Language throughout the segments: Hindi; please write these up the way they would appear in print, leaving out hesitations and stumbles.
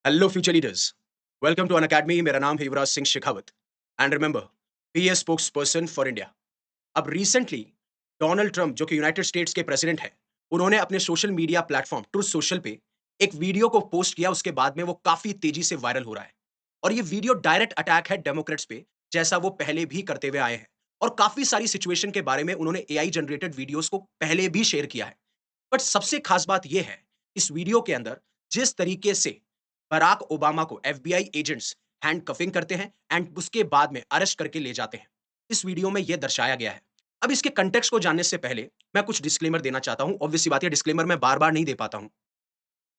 Hello future leaders, welcome to Unacademy. मेरा नाम है Yuvraj Singh Shekhawat and remember, be a spokesperson for India. अब रिसेंटली डोनाल्ड ट्रंप, जो कि यूनाइटेड स्टेट्स के प्रेसिडेंट हैं, उन्होंने अपने social media platform Truth Social पे एक वीडियो को पोस्ट किया। उसके बाद में वो काफी तेजी से वायरल हो रहा है और ये वीडियो डायरेक्ट अटैक है डेमोक्रेट्स पे, जैसा वो पहले भी करते हुए आए हैं। और काफी सारी सिचुएशन के बारे में उन्होंने एआई जनरेटेड वीडियोस को पहले भी शेयर किया है। बट सबसे खास बात यह है, इस वीडियो के अंदर जिस तरीके से बराक ओबामा को एफबीआई एजेंट्स हैंडकफिंग करते हैं एंड उसके बाद में अरेस्ट करके ले जाते हैं, इस वीडियो में यह दर्शाया गया है। अब इसके कंटेक्स्ट को जानने से पहले मैं कुछ डिस्क्लेमर देना चाहता हूं। ऑब्वियस सी बात है, डिस्क्लेमर मैं बार बार नहीं दे पाता हूं।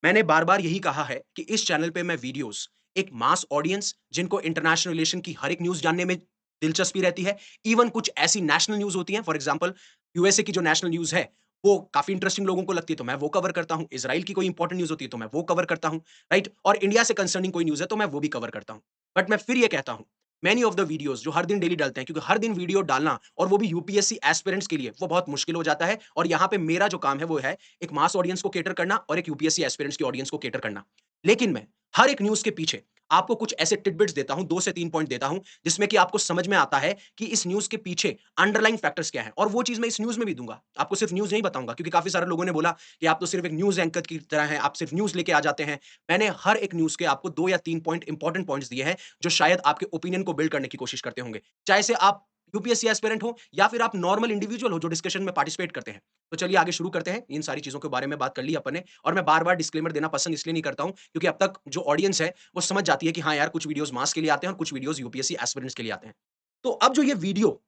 मैंने बार बार यही कहा है कि इस चैनल पे मैं वीडियोस एक मास ऑडियंस, जिनको इंटरनेशनल रिलेशन की हर एक न्यूज जानने में दिलचस्पी रहती है, इवन कुछ ऐसी नेशनल न्यूज होती हैं, फॉर एग्जांपल यूएसए की जो नेशनल न्यूज है वो काफी इंटरेस्टिंग लोगों को लगती है तो मैं वो कवर करता हूं। इजराइल की कोई इंपॉर्टेंट न्यूज होती है तो मैं वो कवर करता हूं, राइट। और इंडिया से कंसर्निंग कोई न्यूज है तो मैं वो भी कवर करता हूं। बट मैं फिर ये कहता हूं, मैनी ऑफ द वीडियोस जो हर दिन डेली डालते हैं, क्योंकि हर दिन वीडियो डालना और वो भी यूपीएससी एस्पिरेंट्स के लिए वो बहुत मुश्किल हो जाता है। और यहाँ पे मेरा जो काम है वो है एक मास ऑडियंस को केटर करना और एक यूपीएससी एस्पिरेंट्स की ऑडियंस को केटर करना। लेकिन मैं हर एक न्यूज के पीछे आपको कुछ ऐसे टिडबिट्स देता हूं, 2 से 3 पॉइंट देता हूं, जिसमें कि आपको समझ में आता है कि इस न्यूज के पीछे अंडरलाइंग फैक्टर्स क्या है। और वो चीज मैं इस न्यूज में भी दूंगा, आपको सिर्फ न्यूज नहीं बताऊंगा, क्योंकि काफी सारे लोगों ने बोला कि आप तो सिर्फ एक न्यूज एंकर की तरह हैं, आप सिर्फ न्यूज लेके आ जाते हैं। मैंने हर एक न्यूज के आपको 2 या 3 पॉइंट इंपॉर्टेंट पॉइंट्स दिए हैं, जो शायद आपके ओपिनियन को बिल्ड करने की कोशिश करते होंगे, चाहे से आप यूपीएससी एस्पिरेंट हो या फिर आप नॉर्मल इंडिविजुअल हो जो डिस्कशन में पार्टिसिपेट करते हैं। तो चलिए आगे शुरू करते हैं। इन सारी चीजों के बारे में बात कर ली अपन ने, और मैं बार बार डिस्क्लेमर देना पसंद इसलिए नहीं करता हूं, क्योंकि अब तक जो ऑडियंस है वो समझ जाती है कि हाँ यार, कुछ वीडियोस मास के लिए आते हैं और कुछ वीडियोस यूपीएससी एस्पिरेंट्स के लिए आते हैं। तो अब जो ये वीडियो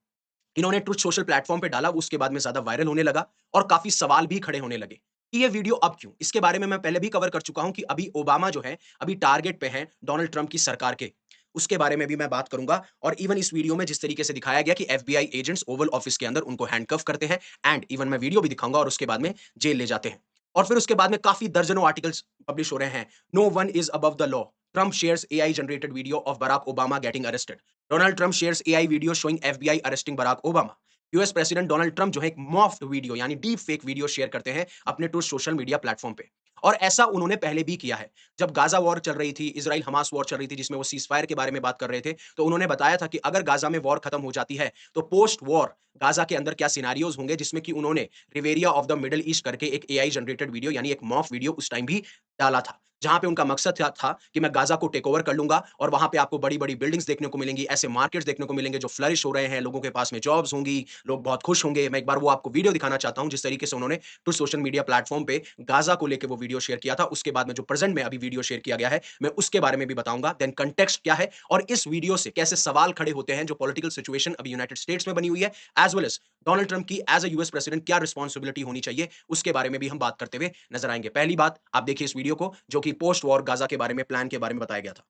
इन्होंने ट्रुथ सोशल प्लेटफॉर्म पे डाला, उसके बाद में ज्यादा वायरल होने लगा और काफी सवाल भी खड़े होने लगे कि ये वीडियो अब क्यों। इसके बारे में मैं पहले भी कवर कर चुका हूं कि अभी ओबामा जो है अभी टारगेट पे है डोनाल्ड ट्रंप की सरकार के, उसके बारे में भी मैं बात करूंगा। और इवन इस वीडियो में जिस तरीके से दिखाया गया कि एफबीआई एजेंट्स ओवल ऑफिस के अंदर उनको हैंडकफ करते हैं एंड इवन मैं वीडियो भी दिखाऊंगा, और उसके बाद में जेल ले जाते हैं। और फिर उसके बाद में काफी दर्जनों आर्टिकल्स पब्लिश हो रहे हैं। No one is above the law, Trump shares AI generated video of Barack Obama getting arrested, Donald Trump shares AI video showing FBI arresting Barack Obama. US president Donald Trump जो है एक मॉफ्ड वीडियो यानी डीप फेक वीडियो शेयर करते हैं अपने ट्रूथ सोशल मीडिया प्लेटफॉर्म पे। और ऐसा उन्होंने पहले भी किया है। जब गाजा वॉर चल रही थी, इजराइल हमास वॉर चल रही थी, जिसमें वो सीज फायर के बारे में बात कर रहे थे, तो उन्होंने बताया था कि अगर गाजा में वॉर खत्म हो जाती है तो पोस्ट वॉर गाजा के अंदर क्या सिनारियोज होंगे, जिसमें कि उन्होंने Riviera of the middle east करके एक एआई जनरेटेड वीडियो यानी एक मॉफ वीडियो उस टाइम भी डाला था, जहां पे उनका मकसद था कि मैं गाजा को टेक ओवर कर लूंगा और वहां पे आपको बड़ी बड़ी बिल्डिंग्स देखने को मिलेंगी, ऐसे मार्केट्स देखने को मिलेंगे जो फ्लरिश हो रहे हैं, लोगों के पास में जॉब्स होंगी, लोग बहुत खुश होंगे। मैं एक बार वो आपको वीडियो दिखाना चाहता हूं, जिस तरीके से उन्होंने ट्रुथ सोशल मीडिया प्लेटफॉर्म पे गाजा को लेकर वो वीडियो शेयर किया था। उसके बाद में जो प्रेजेंट में अभी वीडियो शेयर किया गया है, मैं उसके बारे में भी बताऊंगा। देन कंटेक्स्ट क्या है और इस वीडियो से कैसे सवाल खड़े होते हैं, जो पॉलिटिकल सिचुएशन अभी यूनाइटेड स्टेट्स में बनी हुई है, as well as Donald Trump की एज अ यूएस प्रेसिडेंट क्या रिस्पॉन्सिबिलिटी होनी चाहिए, उसके बारे में भी हम बात करते हुए नजर आएंगे। पहली बात, आप देखिए इस वीडियो को, जो कि पोस्ट वॉर गाजा के बारे में, प्लान के बारे में बताया गया था।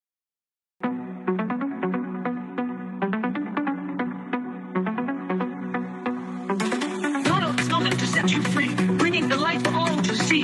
Donald's coming to set you free, bringing the light for all to see.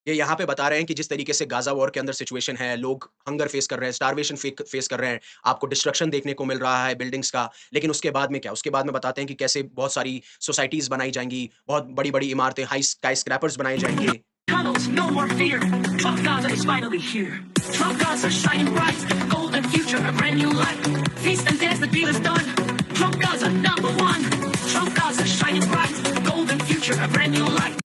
ये यहाँ पे बता रहे हैं कि जिस तरीके से गाजा वॉर के अंदर सिचुएशन है, लोग हंगर फेस कर रहे हैं, स्टारवेशन फेस कर रहे हैं, आपको डिस्ट्रक्शन देखने को मिल रहा है बिल्डिंग्स का। लेकिन उसके बाद में क्या, उसके बाद में बताते हैं कि कैसे बहुत सारी सोसाइटीज बनाई जाएंगी, बहुत बड़ी बड़ी इमारतें, हाई स्काई स्क्रैपर्स बनाए जाएंगे। Tunnels, no more fear. Trump Gaza is finally here. Trump Gaza shining bright, a golden future, a brand new light. Feast and dance, the deal is done. Trump Gaza #1. Trump Gaza shining bright, a golden future, a brand new light.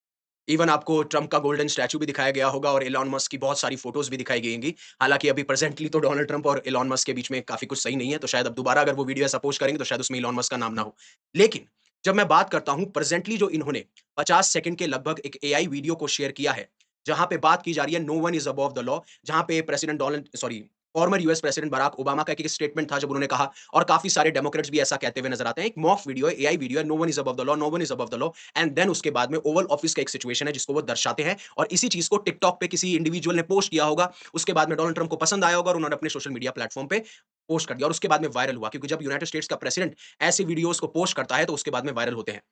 Even आपको ट्रंप का गोल्डन स्टैचू भी दिखाया गया होगा और एलॉन मस्क की बहुत सारी फोटोज भी दिखाई गई होंगी। हालांकि अभी प्रेजेंटली तो डोनाल्ड ट्रंप और एलॉन मस्क के बीच में काफी कुछ सही नहीं है, तो शायद अब दोबारा अगर वो वीडियो ऐसा पोस्ट करेंगे तो शायद उसमें एलॉन मस्क का नाम ना हो। लेकिन जब मैं बात करता हूं प्रेजेंटली, जो इन्होंने 50 सेकंड के लगभग एक एआई वीडियो को शेयर किया है, जहां पे बात की जा रही है no one is above the law, जहां पे president former US president Barack Obama का एक स्टेटमेंट था जब उन्होंने कहा, और काफी सारे डेमोक्रेट्स भी ऐसा कहते हुए नजर आते हैं, एक मॉक वीडियो है, एआई वीडियो है, no one is above the law, no one is above the law. And then उसके बाद में ओवल ऑफिस का एक सिचुएशन है जिसको वो दर्शाते हैं, और इसी चीज को टिकटॉक पे किसी इंडिविजुअल ने पोस्ट किया होगा। उसके बाद में डोनाल्ड ट्रंप को पसंद आया होगा और उन्होंने अपने सोशल मीडिया प्लेटफॉर्म पे पोस्ट कर दिया, और उसके बाद में वायरल हुआ, क्योंकि जब यूनाइटेड स्टेट्स का प्रेसिडेंट ऐसे वीडियोस को पोस्ट करता है तो उसके बाद में वायरल होते हैं।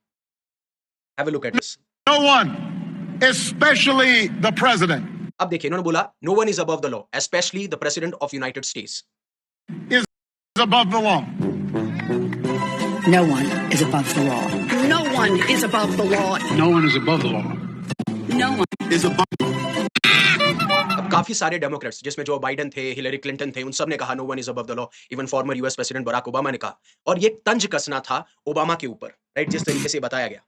Have a look at this. No one, especially the president, अब देखिए, इन्होंने बोला no one is above the law, especially the president of United States. is above the law. No one is above the law. No one is above the law. No one is above the law. No one. Is above. अब काफ़ी सारे डेमोक्रेट्स जिसमें जो बाइडेन थे, हिलरी क्लिंटन थे, उन सब ने कहा no one is above the law. Even former US president Barack Obama ने कहा और ये तंज कसना था ओबामा के ऊपर, राइट? जिस तरीके से बताया गया।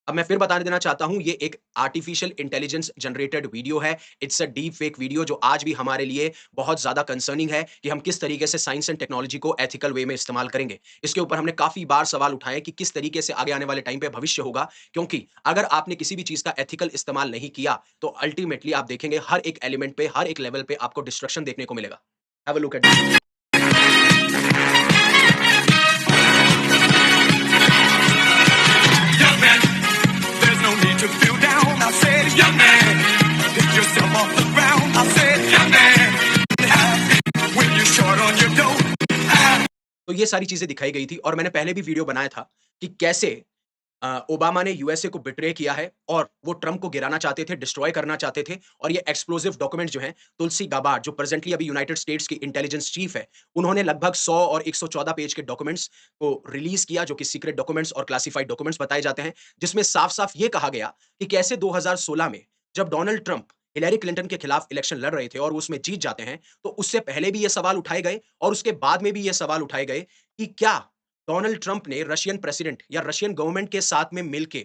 अब मैं फिर बता देना चाहता हूँ, ये एक आर्टिफिशियल इंटेलिजेंस जनरेटेड वीडियो है। It's a deep fake video जो आज भी हमारे लिए बहुत ज़्यादा कंसर्निंग है कि हम किस तरीके से साइंस एंड टेक्नोलॉजी को एथिकल वे में इस्तेमाल करेंगे। इसके ऊपर हमने काफ़ी बार सवाल उठाए कि किस तरीके से आगे आने वाले टाइम पे भविष्य होगा, क्योंकि अगर आपने किसी भी चीज़ का एथिकल इस्तेमाल नहीं किया, तो अल्टीमेटली आप देखेंगे हर एक एलिमेंट पे, हर एक लेवल पे आपको डिस्ट्रक्शन देखने को मिलेगा। Have a look at this. Young man, there's no need to feel down. I said, young man, pick yourself off the ground. I said, young man, happy when you're short on your dough. तो ये सारी चीज़ें दिखाई गई थी और मैंने पहले भी वीडियो बनाया था कि कैसे ओबामा ने यूएसए को बिट्रे किया है और वो ट्रम्प को गिराना चाहते थे, डिस्ट्रॉय करना चाहते थे और ये एक्सप्लोसिव डॉक्यूमेंट जो हैं, तुलसी गाबार्ड जो प्रेजेंटली अभी यूनाइटेड स्टेट्स की इंटेलिजेंस चीफ है, उन्होंने लगभग 100 और 114 पेज के डॉक्यूमेंट्स को रिलीज़ किया जो कि सीक्रेट डॉक्यूमेंट्स और क्लासिफाइड डॉक्यूमेंट्स बताए जाते हैं, जिसमें साफ-साफ ये कहा गया कि कैसे 2016 में जब डोनाल्ड ट्रम्प हिलेरी क्लिंटन के खिलाफ इलेक्शन लड़ रहे थे और वो उसमें जीत जाते हैं, तो उससे पहले भी ये सवाल उठाए गए और उसके बाद में भी ये सवाल उठाए गए कि क्या डोनाल्ड ट्रंप ने रशियन प्रेसिडेंट या रशियन गवर्नमेंट के साथ में मिलके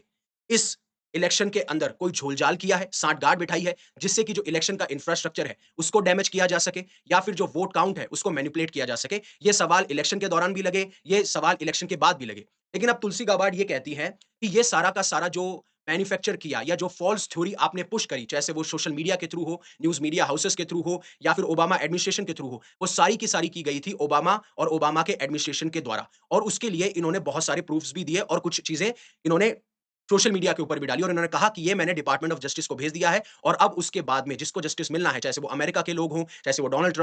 इस इलेक्शन के अंदर कोई झोलझाल किया है, साठगांठ बिठाई है, जिससे कि जो इलेक्शन का इंफ्रास्ट्रक्चर है, उसको डैमेज किया जा सके या फिर जो वोट काउंट है, उसको मैनिपुलेट किया जा सके। ये सवाल इलेक्शन के दौरान भी लगे, ये सवाल इलेक्शन के बाद भी लगे। लेकिन अब तुलसी गाबार्ड ये कहती हैं कि ये सारा का सारा जो मैन्युफैक्चर किया या जो फ़ॉल्स थ्योरी आपने पुश करी, चाहे वो सोशल मीडिया के थ्रू हो, न्यूज़ मीडिया हाउसेस के थ्रू हो या फिर ओबामा एडमिनिस्ट्रेशन के थ्रू हो, वो सारी की सारी की गई थी ओबामा और ओबामा के एडमिनिस्ट्रेशन के द्वारा। और उसके लिए इन्होंने बहुत सारे प्रूफ्स भी दिए और कुछ चीज़ें इन्होंने सोशल मीडिया के ऊपर भी डाली और इन्होंने कहा कि ये मैंने डिपार्टमेंट ऑफ जस्टिस को भेज दिया है और अब उसके बाद में जिसको जस्टिस मिलना है, चाहे से वो अमेरिका के लोग हों, चाहे से वो डोनाल्ड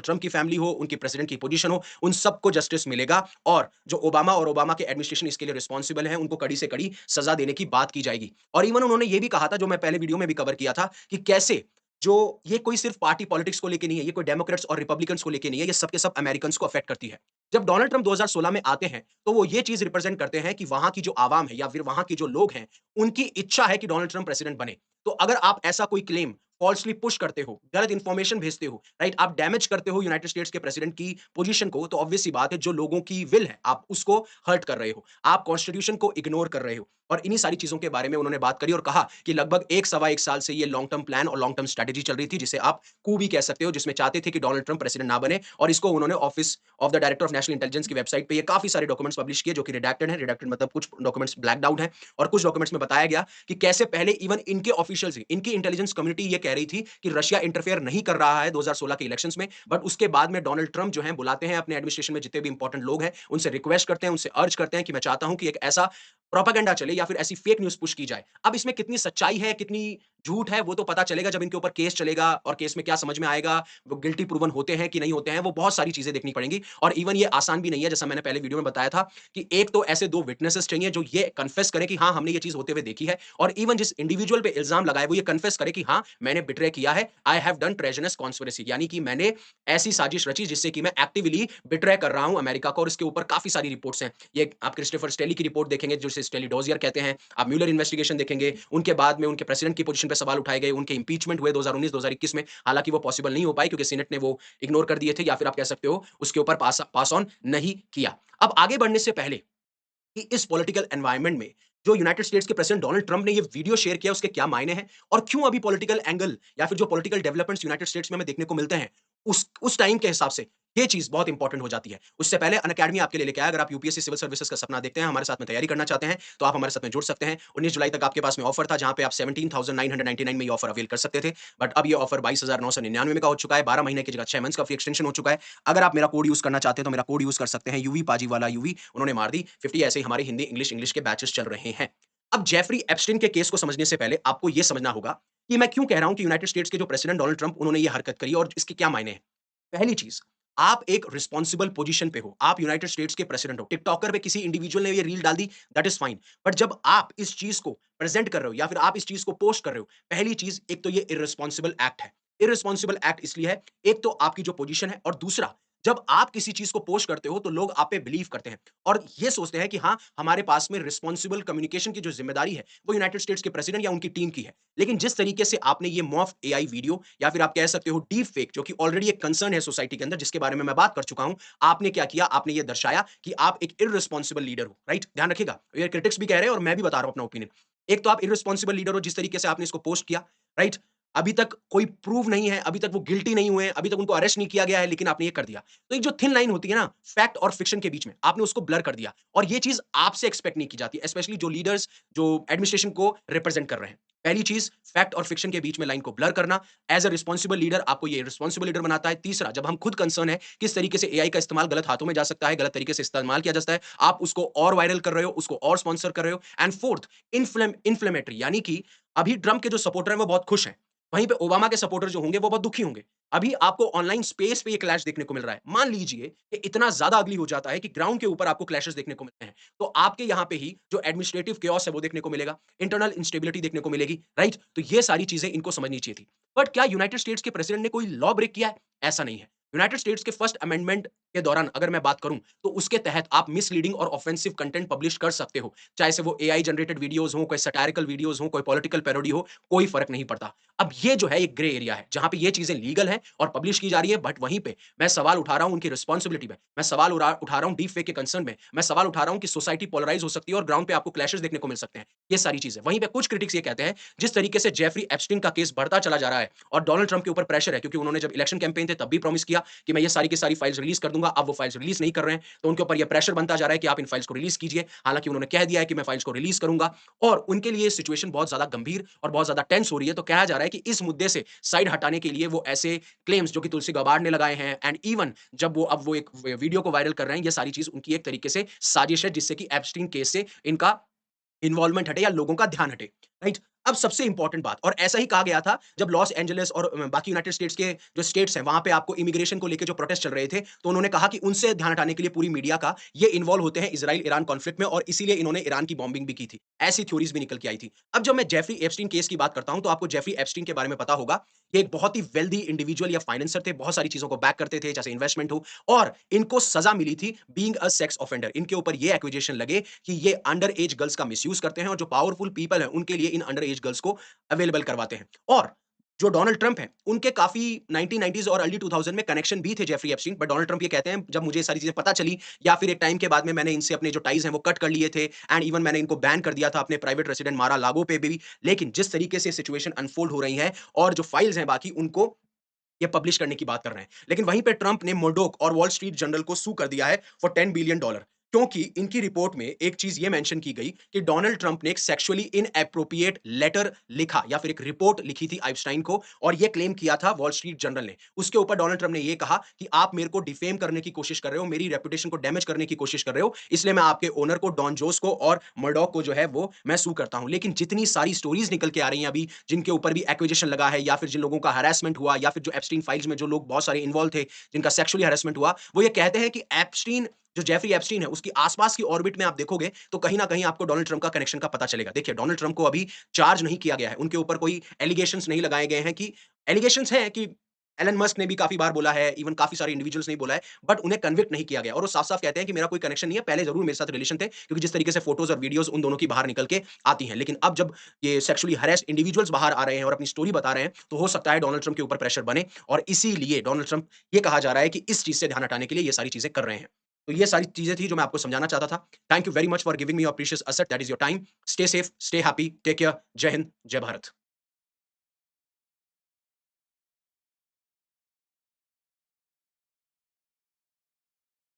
ट्रम्प की फैमिली हो, उनकी प्रेसिडेंट की पोजीशन हो, उन सबको जस्टिस मिलेगा और जो ओबामा और ओबामा के एडमिनिस्ट्रेशन इसके लिए रिस्पांसिबल हैं, उनको कड़ी से कड़ी सज़ा देने की बात की जाएगी। और इवन उन्होंने ये भी कहा था, जो मैं पहले वीडियो में भी कवर किया था, कि कैसे जो ये कोई सिर्फ पार्टी पॉलिटिक्स को लेके नहीं है, ये कोई डेमोक्रेट्स और रिपब्लिकन्स को लेके नहीं है, ये सब के सब अमेरिकन्स को अफेक्ट करती है। जब डोनाल्ड ट्रम्प 2016 में आते हैं, तो वो ये चीज़ रिप्रेज़ेंट करते हैं कि वहाँ की जो आवाम है या फिर वहाँ के जो लोग हैं, उनकी इच्छा है कि डोनाल्ड ट्रम्प प्रेसिडेंट बने। तो अगर आप ऐसा कोई क्लेम फ़ॉल्सली पुश करते हो, गलत इन्फॉर्मेशन भेजते हो, राइट? आप डैमेज करते हो यूनाइटेड स्टेट्स के प्रेसिडेंट की पोज़ीशन को, तो ऑब्वियस सी बात है, जो लोगों की विल है, आप उसको हर्ट कर रहे हो। आप कॉन्स्टिट्यूशन को इग्नोर कर रहे हो। और इन्हीं सारी चीज़ों के बारे में उन्होंने बात करी और कहा कि लगभग 1 सवा 1 साल से ये लॉन्ग टर्म प्लान और लॉन्ग टर्म स्ट्रैटेजी चल रही थी, जिसे आप कू भी कह सकते हो, जिसमें चाहते थे कि डोनाल्ड ट्रम्प प्रेसिडेंट ना बने और इसको उन्होंने office of the director of national intelligence की वेबसाइट पे ये काफ़ी सारे डॉक्यूमेंट्स पब्लिश किए जो कि रिडैक्टेड हैं। रिडैक्टेड मतलब कुछ डॉक्यूमेंट्स ब्लैक्ड आउट हैं और कुछ डॉक्यूमेंट्स में बताया गया कि कैसे पहले इवन इनके ऑफिशियल्स ही, इनकी इंटेलिजेंस कम्युनिटी ये कह रही थी कि रशिया इंटरफेयर नहीं कर रहा है 2016 के इलेक्शंस में, बट उसके बाद में डोनाल्ड ट्रम्प जो हैं बुलाते हैं अपने एडमिनिस्ट्रेशन में जितने भी इंपॉर्टेंट लोग हैं, उनसे रिक्वेस्ट करते हैं, उनसे अर्ज करते हैं कि मैं चाहता हूं कि एक ऐसा प्रोपेगेंडा चले या फिर ऐसी फेक न्यूज़ पुश की जाए। अब इसमें कितनी सच्चाई है, कितनी झूठ है, वो तो पता चलेगा जब इनके ऊपर केस चलेगा और केस में क्या समझ में आएगा, वो गिल्टी प्रूवन होते हैं कि नहीं होते हैं, वो बहुत सारी चीज़ें देखनी पड़ेंगी और इवन ये आसान भी नहीं है, जैसा मैंने पहले वीडियो में बताया था कि एक तो ऐसे 2 विटनेसेस चाहिए जो ये कन्फेस करें कि हाँ, हमने ये चीज़ होते हुए देखी है और इवन जिस इंडिविजुअल पे इल्ज़ाम लगाए, वो ये कन्फेस करे कि हाँ, मैंने बिट्रे किया है, आई हैव डन ट्रेजनस कॉन्स्पिरेसी, यानी कि मैंने ऐसी साजिश रची जिससे कि मैं एक्टिवली बिट्रे कर रहा हूँ अमेरिका को और इसके ऊपर काफ़ी सारी रिपोर्ट्स हैं। ये आप क्रिस्टोफर स्टेली की रिपोर्ट देखेंगे, जिसे स्टेली डोज़ियर कहते हैं, आप म्यूलर इन्वेस्टिगेशन देखेंगे, उनके बाद में उनके प्रेसिडेंट की पोजीशन पे सवाल उठाए गए, उनके इम्पीचमेंट हुए 2019-2021 में, हालाँकि वो पॉसिबल नहीं हो पाए क्योंकि सीनेट ने वो इग्नोर कर दिए थे या फिर आप कह सकते हो उसके ऊपर पास ऑन नहीं किया। अब आगे बढ़ने से पहले कि इस पॉलिटिकल एनवायरनमेंट में जो यूनाइटेड स्टेट्स के प्रेसिडेंट डोनाल्ड ट्रम्प ने ये वीडियो शेयर किया उसके क्या मायने हैं और क्यों अभी पॉलिटिकल एंगल या फिर जो पॉलिटिकल डेवलपमेंट्स यूनाइटेड स्टेट्स में हमें देखने को मिलते हैं उस टाइम के हिसाब से ये चीज बहुत इंपॉर्टेंट हो जाती है। उससे पहले अनअकैडमी आपके लिए लेके आया। अगर आप यूपीएससी सिविल सर्विसेज का सपना देखते हैं, हमारे साथ में तैयारी करना चाहते हैं, तो आप हमारे साथ में जुड़ सकते हैं। 19 जुलाई तक आपके पास में ऑफर था जहां पे आप 17,999 में ये ऑफर अवेल कर सकते थे, बट अब ये ऑफर 22,999 में का हो चुका है। 12 महीने की जगह 6 मंथ्स का फ्री एक्सटेंशन हो चुका है। अगर आप मेरा कोड यूज करना चाहते हैं तो मेरा कोड यूज कर सकते हैं, यूवी पाजी वाला यूवी उन्होंने मार दी 50। ऐसे ही हमारे हिंदी इंग्लिश के बैचेस चल रहे हैं। अब जेफरी एप्स्टीन के केस को समझने से पहले आपको यह समझना होगा कि मैं क्यों कह रहा हूं कि यूनाइटेड स्टेट्स के जो प्रेसिडेंट डोनाल्ड ट्रंप उन्होंने ये हरकत करी और इसके क्या मायने हैं। पहली चीज, आप एक रिस्पांसिबल पोजीशन पे हो, आप यूनाइटेड स्टेट्स के प्रेसिडेंट हो। टिकटॉकर पे किसी इंडिविजुअल ने ये रील डाल दी, दैट इज फाइन, बट जब आप इस चीज को प्रेजेंट कर रहे हो या फिर आप इस चीज को पोस्ट कर रहे हो, पहली चीज, एक तो ये इररिस्पांसिबल एक्ट है। इररिस्पांसिबल एक्ट इसलिए है, एक तो आपकी जो पोजीशन है और दूसरा जब आप किसी चीज़ को पोस्ट करते हो तो लोग आप पे बिलीव करते हैं और ये सोचते हैं कि हाँ, हमारे पास में रिस्पांसिबल कम्युनिकेशन की जो ज़िम्मेदारी है, वो यूनाइटेड स्टेट्स के प्रेसिडेंट या उनकी टीम की है। लेकिन जिस तरीके से आपने ये मॉर्फ एआई वीडियो या फिर आप कह सकते हो डीप फेक जो कि ऑलरेडी एक कंसर्न है सोसाइटी के अंदर जिसके बारे में मैं बात कर चुका हूँ, आपने क्या किया? आपने ये दर्शाया कि आप एक इर्रेस्पॉन्सिबल लीडर हो, राइट? ध्यान रखिएगा, ये क्रिटिक्स भी कह रहे हैं और मैं भी बता रहा हूँ अपना ओपिनियन। एक तो आप इर्रेस्पॉन्सिबल लीडर हो जिस तरीके से आपने इसको पोस्ट किया, राइट? अभी तक कोई प्रूव नहीं है, अभी तक वो गिल्टी नहीं हुए हैं, अभी तक उनको अरेस्ट नहीं किया गया है, लेकिन आपने ये कर दिया। तो एक जो थिन लाइन होती है ना, फैक्ट और फिक्शन के बीच में, आपने उसको ब्लर कर दिया और ये चीज़ आपसे एक्सपेक्ट नहीं की जाती, स्पेशली जो लीडर्स जो एडमिनिस्ट्रेशन को रिप्रेजेंट कर रहे हैं। पहली चीज़ फैक्ट और फिक्शन के बीच में लाइन को ब्लर करना, एज़ अ रिस्पांसिबल लीडर आपको ये रिस्पांसिबल लीडर बनाता है। तीसरा, जब हम खुद कंसर्न है, किस तरीके से एआई का इस्तेमाल गलत हाथों में जा सकता है, गलत तरीके से इस्तेमाल किया जा सकता है, आप उसको और वायरल कर रहे हो, उसको और स्पॉन्सर कर रहे हो एंड फोर्थ इन्फ्लेमेटरी यानी कि अभी ट्रम्प के जो सपोर्टर हैं वो बहुत खुश हैं। वहीं पे ओबामा के सपोर्टर जो होंगे वो बहुत दुखी होंगे। अभी आपको ऑनलाइन स्पेस पे ये क्लैश देखने को मिल रहा है। मान लीजिए कि इतना ज़्यादा अगली हो जाता है कि ग्राउंड के ऊपर आपको क्लैशेस देखने को मिलते हैं। तो आपके यहाँ पे ही जो एडमिनिस्ट्रेटिव chaos है वो देखने को मिलेगा, इंटरनल इंस्टेबिलिटी देखने को मिलेगी, राइट? तो ये सारी चीज़ें इनको समझनी चाहिए थी। बट क्या यूनाइटेड स्टेट्स के प्रेसिडेंट ने कोई लॉ ब्रेक किया है? ऐसा नहीं है। यूनाइटेड स्टेट्स के फर्स्ट अमेंडमेंट के दौरान अगर मैं बात करूँ, तो उसके तहत आप मिसलीडिंग और ऑफेंसिव कंटेंट पब्लिश कर सकते हो। चाहे से वो एआई जनरेटेड वीडियोज़ हों, कोई सैटारिकल वीडियोज़ हों, कोई पॉलिटिकल पैरोडी हो, कोई फ़र्क नहीं पड़ता। अब ये जो है एक ग्रे एरिया है, जहाँ पे ये चीज़ें लीगल हैं और पब्लिश की जा रही है, बट वहीं पे मैं सवाल उठा रहा हूँ उनकी रिस्पॉन्सिबिलिटी में। मैं सवाल उठा रहा हूँ डीप फेक के कंसर्न में। मैं सवाल उठा रहा हूँ कि सोसाइटी पोलराइज़ हो सकती है और ग्राउंड पे आपको क्लैशेस देखने को मिल सकते हैं। ये सारी चीज़ें। वहीं पे कुछ क्रिटिक्स ये कहते हैं, जिस तरीके से जेफरी एप्स्टीन का केस बढ़ता चला जा रहा है और डोनाल्ड ट्रम्प के ऊपर प्रेशर है क्योंकि उन्होंने जब इलेक्शन कैंपेन थे तब भी प्रॉमिस किया कि मैं ये सारी की सारी फाइल्स रिलीज़ कर दूँगा। अब वो फाइल्स रिलीज़ नहीं कर रहे हैं, तो उनके ऊपर ये प्रेशर बनता जा रहा है कि आप इन फाइल्स को रिलीज़ कीजिए। हालाँकि उन्होंने कह दिया है कि मैं फाइल्स को रिलीज़ करूँगा और उनके लिए सिचुएशन बहुत ज़्यादा गंभीर और बहुत ज़्यादा टेंस हो रही है। तो कहा जा रहा है कि इस मुद्दे से साइड हटाने के लिए वो ऐसे क्लेम्स जो कि तुलसी गाबार्ड ने लगाए हैं एंड इवन जब वो अब वो एक वीडियो को वायरल कर रहे हैं, ये सारी चीज़ उनकी एक तरीके से साजिश है जिससे कि एप्स्टीन केस से इनका इन्वॉल्वमेंट हटे या लोगों का ध्यान हटे, राइट? अब सबसे इंपॉर्टेंट बात और ऐसा ही कहा गया था जब लॉस एंजेलिस और बाकी यूनाइटेड स्टेट्स के जो स्टेट्स हैं, वहाँ पे आपको इमिग्रेशन को लेके जो प्रोटेस्ट चल रहे थे, तो उन्होंने कहा कि उनसे ध्यान हटाने के लिए पूरी मीडिया का ये इन्वॉल्व होते हैं इज़राइल-ईरान कॉन्फ्लिक्ट में और इसीलिए इन्होंने ईरान की बॉम्बिंग भी की थी। ऐसी थ्योरीज़ भी निकल के आई थी। अब जब मैं जेफरी एप्स्टीन केस की बात करता हूँ, तो आपको जेफरी एप्स्टीन के बारे में पता होगा, ये एक बहुत ही वेल्दी इंडिविजुअल या फाइनेंसर थे, बहुत सारी चीज़ों को बैक करते थे, जैसे इन्वेस्टमेंट हो और इनको सज़ा मिली थी बीइंग अ सेक्स ऑफेंडर। इनके ऊपर ये एक्यूजेशन लगे कि ये अंडर एज गर्ल्स का मिसयूज़ करते हैं और जो पावरफुल पीपल हैं, उनके लिए इन अंडर एज गर्ल्स को अवेलेबल करवाते हैं। और जो डोनाल्ड ट्रम्प हैं, उनके काफ़ी 1990s और अर्ली 2000 में कनेक्शन भी थे Jeffrey Epstein, but Donald Trump ये कहते हैं, जब मुझे ये सारी चीज़ें पता चली या फिर एक टाइम के बाद में मैंने इनसे अपने जो टाइज़ हैं, वो कट कर लिए थे एंड इवन मैंने इनको बैन कर दिया था अपने प्राइवेट रेसिडेंट मारा-आ-लागो पे भी। लेकिन जिस तरीके से सिचुएशन अनफोल्ड हो रही है और जो फाइल्स हैं बाकी, उनको ये पब्लिश करने की बात कर रहे हैं। लेकिन वहीं पे ट्रम्प ने मुर्डोक और वॉल स्ट्रीट जर्नल को सू कर दिया है फॉर $10 बिलियन क्योंकि इनकी रिपोर्ट में एक चीज़ ये मेंशन की गई कि डोनाल्ड ट्रम्प ने एक सेक्सुअली इनएप्रोप्रिएट लेटर लिखा या फिर एक रिपोर्ट लिखी थी आइपस्टाइन को और ये क्लेम किया था वॉल स्ट्रीट जर्नल ने। उसके ऊपर डोनाल्ड ट्रम्प ने ये कहा कि आप मेरे को डिफेम करने की कोशिश कर रहे हो, मेरी रेपुटेशन को डैमेज करने की कोशिश कर रहे हो, इसलिए मैं आपके ओनर को डॉन जोस को और मर्डॉक को जो है वो मैं सू करता हूँ। लेकिन जितनी सारी स्टोरीज़ निकल के आ रही हैं अभी, जिनके ऊपर भी एक्विजिशन लगा है या फिर जिन लोगों का हैरेसमेंट हुआ या फिर जो एप्स्टीन फाइल्स में जो लोग बहुत सारे इन्वॉल्व थे, जिनका सेक्सुअली हैरेसमेंट हुआ, वो ये कहते हैं कि एप्स्टीन जो जेफरी एप्स्टीन है, उसकी आस-पास की ऑर्बिट में आप देखोगे, तो कहीं न कहीं आपको डोनाल्ड ट्रम्प का कनेक्शन का पता चलेगा। देखिए, डोनाल्ड ट्रम्प को अभी चार्ज नहीं किया गया है, उनके ऊपर कोई एलिगेशंस नहीं लगाए गए हैं कि एलिगेशंस हैं कि एलन मस्क ने भी काफ़ी बार बोला है, इवन काफ़ी सारे इंडिविजुअल्स ने बोला है, बट उन्हें कन्विक्ट नहीं किया गया और वो साफ-साफ कहते हैं कि मेरा कोई कनेक्शन नहीं है, पहले ज़रूर मेरे साथ रिलेशन थे, क्योंकि जिस तरीके से फोटोज़ और वीडियोज़ उन दोनों की बाहर निकल के आती हैं। लेकिन अब जब ये सेक्सुअली हैरेस्ड इंडिविजुअल्स बाहर आ रहे हैं और अपनी स्टोरी बता रहे हैं, तो हो सकता है डोनाल्ड ट्रम्प के ऊपर प्रेशर बने और इसीलिए डोनाल्ड ट्रम्प ये कहा जा रहा है कि इस चीज़ से ध्यान हटाने के लिए ये सारी चीज़ें कर रहे हैं। तो ये सारी चीज़ें थी जो मैं आपको समझाना चाहता था। Thank you very much for giving me your precious asset that is your time. Stay safe, stay happy, take care. जय हिंद, जय भारत।